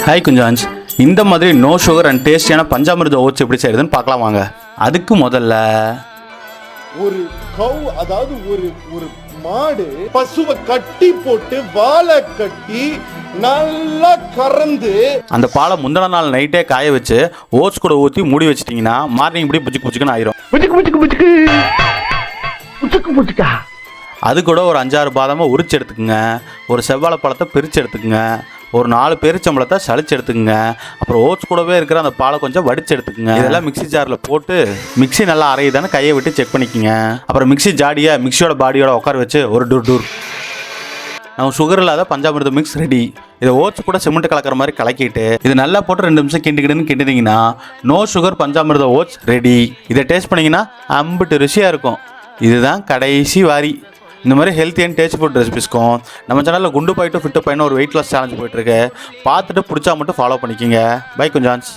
Hi குஞ்சான்ஸ், இந்த மாதிரி no sugar and டேஸ்டியான பஞ்சாமிர்த ஓட்ஸ் எப்படி செய்யறதுன்னு பார்க்கலாம் வாங்க. அதுக்கு முதல்ல ஒரு கவ், அதாவது ஒரு மாடு பசுவை கட்டி போட்டு வாழை கட்டி நல்லா கறந்து அந்த பாலை முந்தின நாள் நைட்டே காய வச்சு ஓட்ஸ் கூட ஊற்றி மூடி வச்சிட்டிங்கன்னா மார்னிங் இப்படி புச்சுக்கு புச்சுக்குன்னு ஆயிரும். அது கூட ஒரு 5-6 பாதாமை உரிச்சு எடுத்துக்குங்க. ஒரு செவ்வாழை பழத்தை பிரித்து எடுத்துக்குங்க. ஒரு 4 பேரிச்சம்பழத்தை சளிச்சு எடுத்துக்கங்க. அப்புறம் ஓட்ஸ் கூடவே இருக்கிற அந்த பாலை கொஞ்சம் வடிச்சு எடுத்துக்கங்க. இதெல்லாம் மிக்ஸி ஜாரில் போட்டு மிக்ஸி நல்லா அரையுதான்னு கையை விட்டு செக் பண்ணிக்கோங்க. அப்புறம் மிக்ஸி ஜாடியை மிக்ஸியோட பாடியோட உட்கார வச்சு ஒரு டூர் நம்ம சுகர் இல்லாத பஞ்சாமிர்த மிக்ஸ் ரெடி. இதை ஓட்ஸ் கூட சிமெண்ட் கலக்கிற மாதிரி கலக்கிட்டு இது நல்லா போட்டு 2 நிமிஷம் கிண்டினீங்கன்னா நோ சுகர் பஞ்சாமிர்த ஓட்ஸ் ரெடி. இதை டேஸ்ட் பண்ணிங்கன்னா அம்பிட்டு ருசியாக இருக்கும். இதுதான் கடைசி வாரி. இந்த மாதிரி ஹெல்த்தி அண்ட் டேஸ்ட் ஃபுட் ரெசிபிஸ்க்கும் நம்ம சேனலில் குண்டு பாயிட்டு ஃபிட்டு பையன் ஒரு வெயிட் லாஸ் சேலஞ்ச் போயிட்டுருக்கு. பார்த்துட்டு பிடிச்சா மட்டும் ஃபாலோ பண்ணிக்கோங்க. பை குஞ்சான்ஸ்.